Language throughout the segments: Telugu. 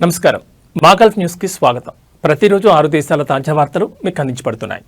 నమస్కారం. మా గల్ఫ్ న్యూస్ కి స్వాగతం. ప్రతిరోజు 6 దేశాల తాజా వార్తలు మీకు అందించబడుతున్నాయి.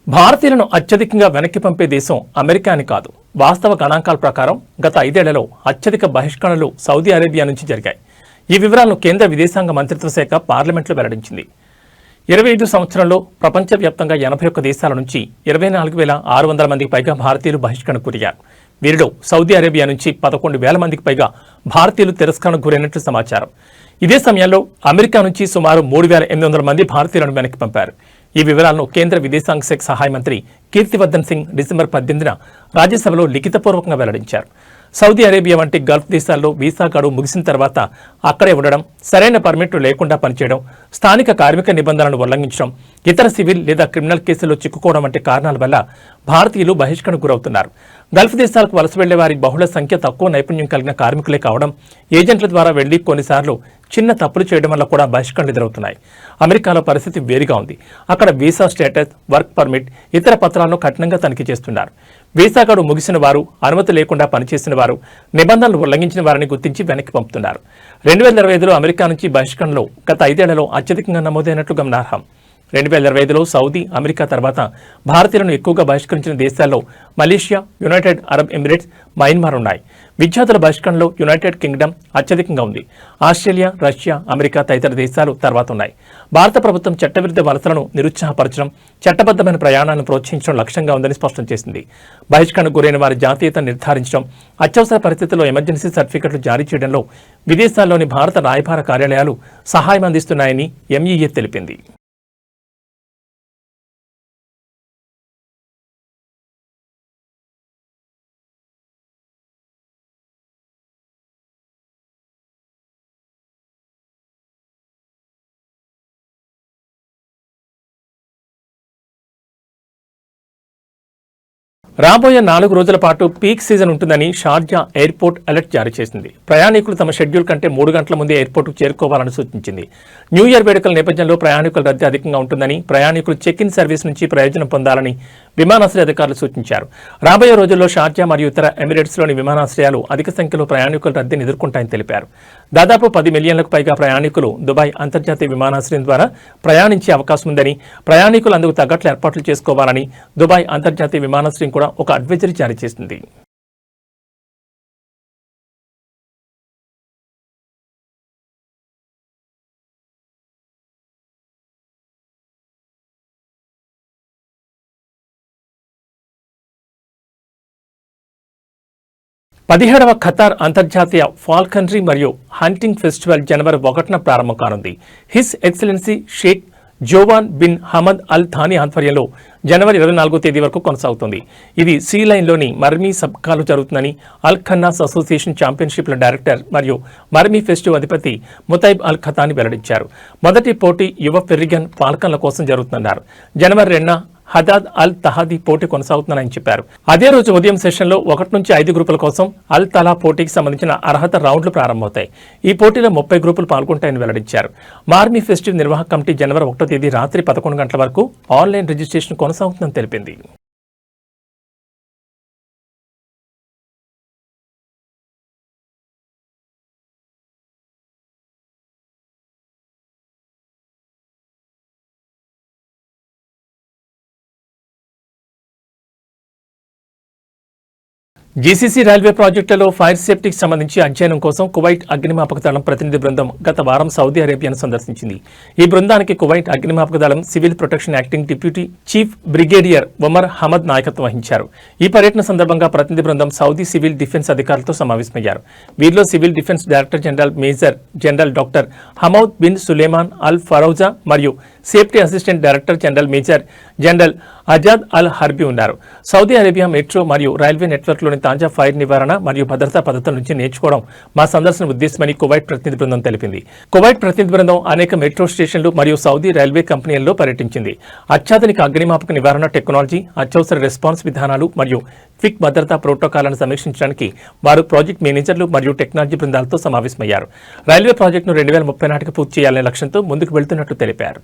భారతీయులను అత్యధికంగా వెనక్కి పంపే దేశం అమెరికా అని కాదు. వాస్తవ గణాంకాల ప్రకారం గత 5 ఏళ్లలో అత్యధిక బహిష్కరణలు సౌదీ అరేబియా నుంచి జరిగాయి. ఈ వివరాలను కేంద్ర విదేశాంగ మంత్రిత్వ శాఖ పార్లమెంట్లో వెల్లడించింది. 25 సంవత్సరంలో ప్రపంచవ్యాప్తంగా 81 దేశాల నుంచి 24,600 మందికి పైగా భారతీయులు బహిష్కరణకు గురయ్యారు. వీరిలో సౌదీ అరేబియా నుంచి 11,000 మందికి పైగా భారతీయులు తిరస్కరణకు గురైనట్లు సమాచారం. ఇదే సమయంలో అమెరికా నుంచి సుమారు 3,800 మంది భారతీయులను వెనక్కి పంపారు. ఈ వివరాలను కేంద్ర విదేశాంగ శాఖ సహాయ మంత్రి కీర్తివర్ధన్ సింగ్ డిసెంబర్ 18న రాజ్యసభలో లిఖితపూర్వకంగా వెల్లడించారు. సౌదీ అరేబియా వంటి గల్ఫ్ దేశాల్లో వీసా గడువు ముగిసిన తర్వాత అక్కడే ఉండడం, సరైన పర్మిట్లు లేకుండా పనిచేయడం, స్థానిక కార్మిక నిబంధనలను ఉల్లంఘించడం, ఇతర సివిల్ లేదా క్రిమినల్ కేసుల్లో చిక్కుకోవడం వంటి కారణాల వల్ల భారతీయులు బహిష్కరణకు గురవుతున్నారు. గల్ఫ్ దేశాలకు వలస వెళ్లే వారి బహుళ సంఖ్య తక్కువ నైపుణ్యం కలిగిన కార్మికులే కావడం, ఏజెంట్ల ద్వారా వెళ్లి కొన్నిసార్లు చిన్న తప్పులు చేయడం వల్ల కూడా బహిష్కరణలు ఎదురవుతున్నాయి. అమెరికాలో పరిస్థితి వేరుగా ఉంది. అక్కడ వీసా స్టేటస్, వర్క్ పర్మిట్, ఇతర పత్రాలను కఠినంగా తనిఖీ చేస్తున్నారు. వీసా గడువు ముగిసిన వారు, అనుమతి లేకుండా పనిచేసిన వారు, నిబంధనలు ఉల్లంఘించిన వారిని గుర్తించి వెనక్కి పంపుతున్నారు. 2025లో అమెరికా నుంచి బహిష్కరణలో గత 5 ఏళ్లలో అత్యధికంగా నమోదైనట్లు గమనార్హం. 2025లో సౌదీ, అమెరికా తర్వాత భారతీయులను ఎక్కువగా బహిష్కరించిన దేశాల్లో Malaysia, United Arab Emirates, Myanmar ఉన్నాయి. విద్యార్థుల బహిష్కరణలో యునైటెడ్ కింగ్డమ్ అత్యధికంగా ఉంది. ఆస్ట్రేలియా, రష్యా, అమెరికా తదితర దేశాలు తర్వాత ఉన్నాయి. భారత ప్రభుత్వం చట్టవిరుద్ధ వలసలను నిరుత్సాహపరచడం, చట్టబద్దమైన ప్రయాణాలను ప్రోత్సహించడం లక్ష్యంగా ఉందని స్పష్టం చేసింది. బహిష్కరణకు గురైన వారి జాతీయతను నిర్ధారించడం, అత్యవసర పరిస్థితుల్లో ఎమర్జెన్సీ సర్టిఫికెట్లు జారీ చేయడంలో విదేశాల్లోని భారత రాయబార కార్యాలయాలు సహాయం అందిస్తున్నాయని ఎంఈఏ తెలిపింది. రాబోయే 4 రోజుల పాటు పీక్ సీజన్ ఉంటుందని షార్జా ఎయిర్పోర్ట్ అలర్ట్ జారీ చేసింది. ప్రయాణికులు తమ షెడ్యూల్ కంటే 3 గంటల ముందే ఎయిర్పోర్టుకు చేరుకోవాలని సూచించింది. న్యూ ఇయర్ వేడుకల నేపథ్యంలో ప్రయాణికుల రద్దీ అధికంగా ఉంటుందని, ప్రయాణికులు చెక్ ఇన్ సర్వీస్ నుంచి ప్రయోజనం పొందాలని విమానాశ్రయ అధికారులు సూచించారు. రాబోయే రోజుల్లో షార్జా మరియు ఇతర ఎమిరేట్స్లోని విమానాశ్రయాలు అధిక సంఖ్యలో ప్రయాణికుల రద్దీని ఎదుర్కొంటాయని తెలిపారు. దాదాపు 10 మిలియన్లకు పైగా ప్రయాణికులు దుబాయ్ అంతర్జాతీయ విమానాశ్రయం ద్వారా ప్రయాణించే అవకాశం ఉందని, ప్రయాణికులు అందుకు తగ్గట్లు ఏర్పాట్లు చేసుకోవాలని దుబాయ్ అంతర్జాతీయ విమానాశ్రయం కూడా ఒక అడ్వైజరీ జారీ చేసింది. పదిహేడవ ఖతార్ అంతర్జాతీయ ఫాల్కనరీ మరియు హంటింగ్ ఫెస్టివల్ జనవరి 1న ప్రారంభం కానుంది. His Excellency Sheikh Jowan bin Hamad Al Thani ఆధ్వర్యంలో జనవరి 24వ తేదీ వరకు కొనసాగుతుంది. ఇది సీ లైన్లోని మర్మీ సబ్కాలో జరుగుతుందని అల్ ఖన్నాస్ అసోసియేషన్ ఛాంపియన్షిప్ల డైరెక్టర్ మరియు మర్మీ ఫెస్టివ్ అధిపతి ముతైబ్ అల్ ఖతానీ వెల్లడించారు. మొదటి పోటీ యువ ఫెర్రిగన్ ఫాల్కన్ల కోసం జరుగుతుందన్నారు. జనవరి 2న హదాద్ అల్ తహాదీ పోటీ కొనసాగుతుందని చెప్పారు. అదే రోజు ఉదయం సెషన్లో 1 నుంచి 5 గ్రూపుల కోసం అల్ తలా పోటీకి సంబంధించిన అర్హత రౌండ్లు ప్రారంభమవుతాయి. ఈ పోటీలో 30 గ్రూపులు పాల్గొంటాయని వెల్లడించారు. మార్మీ ఫెస్టివ్ నిర్వాహక కమిటీ జనవరి 1వ తేదీ రాత్రి 11 గంటల వరకు ఆన్లైన్ రిజిస్ట్రేషన్ కొనసాగుతుందని తెలిపింది. జీసీసీ రైల్వే ప్రాజెక్టులలో ఫైర్ సేఫ్టీకి సంబంధించి అధ్యయనం కోసం కువైట్ అగ్నిమాపక దళం ప్రతినిధి బృందం గత వారం సౌదీ అరేబియాను సందర్శించింది. ఈ బృందానికి కువైట్ అగ్నిమాపక దళం civil protection acting deputy chief brigadier Omar Hamad నాయకత్వం వహించారు. ఈ పర్యటన సందర్భంగా ప్రతినిధి బృందం సౌదీ సివిల్ డిఫెన్స్ అధికారులతో సమావేశమయ్యారు. వీరిలో civil defence director general major general doctor Hamoud bin Suleiman Al Farouja మరియు safety assistant director general major general Azad Al Harbi ఉన్నారు. సౌదీ అరేబియా మెట్రో మరియు రైల్వే నెట్వర్క్లోని తాజా ఫైర్ నివారణ మరియు భద్రతా పద్ధతుల నుంచి నేర్చుకోవడం మా సందర్శన ఉద్దేశమని కువైట్ ప్రతినిధి బృందం తెలిపింది. కువైట్ ప్రతినిధి బృందం అనేక మెట్రో స్టేషన్లు మరియు సౌదీ రైల్వే కంపెనీల్లో పర్యటించింది. అత్యాధునిక అగ్నిమాపక నివారణ టెక్నాలజీ, అత్యవసర రెస్పాన్స్ విధానాలు మరియు క్విక్ భద్రతా ప్రోటోకాల్లను సమీక్షించడానికి వారు ప్రాజెక్ట్ మేనేజర్లు మరియు టెక్నాలజీ బృందాలతో సమావేశమయ్యారు. రైల్వే ప్రాజెక్టును 2030 నాటికి పూర్తి చేయాలనే లక్ష్యంతో ముందుకు వెళ్తున్నట్లు తెలిపారు.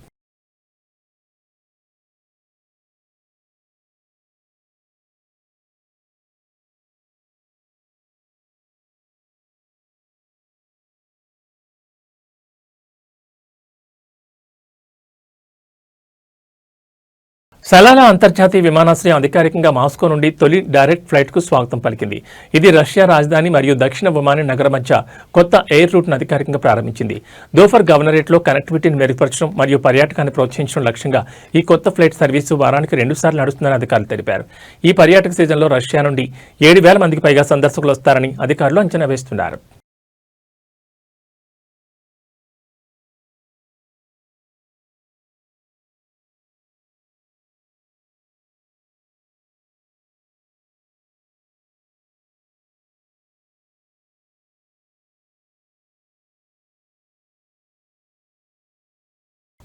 సలానా అంతర్జాతీయ విమానాశ్రయం అధికారికంగా మాస్కో నుండి తొలి డైరెక్ట్ ఫ్లైట్కు స్వాగతం పలికింది. ఇది రష్యా రాజధాని మరియు దక్షిణ ఒమాని నగర మధ్య కొత్త ఎయిర్ రూట్ను అధికారికంగా ప్రారంభించింది. దోఫర్ గవర్నరేట్లో కనెక్టివిటీని మెరుగుపరచడం మరియు పర్యాటకాన్ని ప్రోత్సహించడం లక్ష్యంగా ఈ కొత్త ఫ్లైట్ సర్వీసు వారానికి 2 సార్లు నడుస్తుందని అధికారులు తెలిపారు. ఈ పర్యాటక సీజన్లో రష్యా నుండి 7,000 మందికి పైగా సందర్శకులు వస్తారని అధికారులు అంచనా వేస్తున్నారు.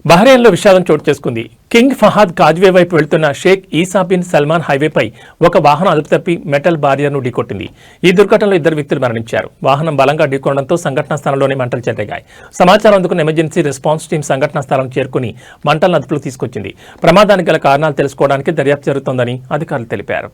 బహ్రెయిన్లో విషాదం చోటు చేసుకుంది. కింగ్ ఫహాద్ కాజ్వే వైపు వెళ్తున్న షేక్ ఈసా బిన్ సల్మాన్ హైవేపై ఒక వాహనం అదుపు తప్పి మెటల్ బారియర్ను ఢీకొట్టింది. ఈ దుర్ఘటనలో 2 వ్యక్తులు మరణించారు. వాహనం బలంగా ఢీకొనడంతో సంఘటనా స్థలంలోనే మంటలు చెలరేగాయి. సమాచారం అందుకున్న ఎమర్జెన్సీ రెస్పాన్స్ టీం సంఘటనా స్థలం చేరుకుని మంటలను అదుపులోకి తీసుకొచ్చింది. ప్రమాదానికి గల కారణాలు తెలుసుకోవడానికి దర్యాప్తు జరుగుతోందని అధికారులు తెలిపారు.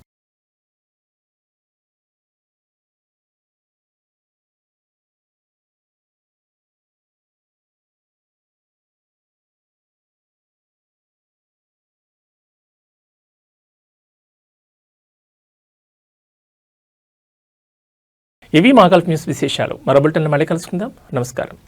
ఇవి మా గల్ఫ్ న్యూస్ విశేషాలు. మరో బులెటిన్లో మళ్ళీ కలుసుకుందాం. నమస్కారం.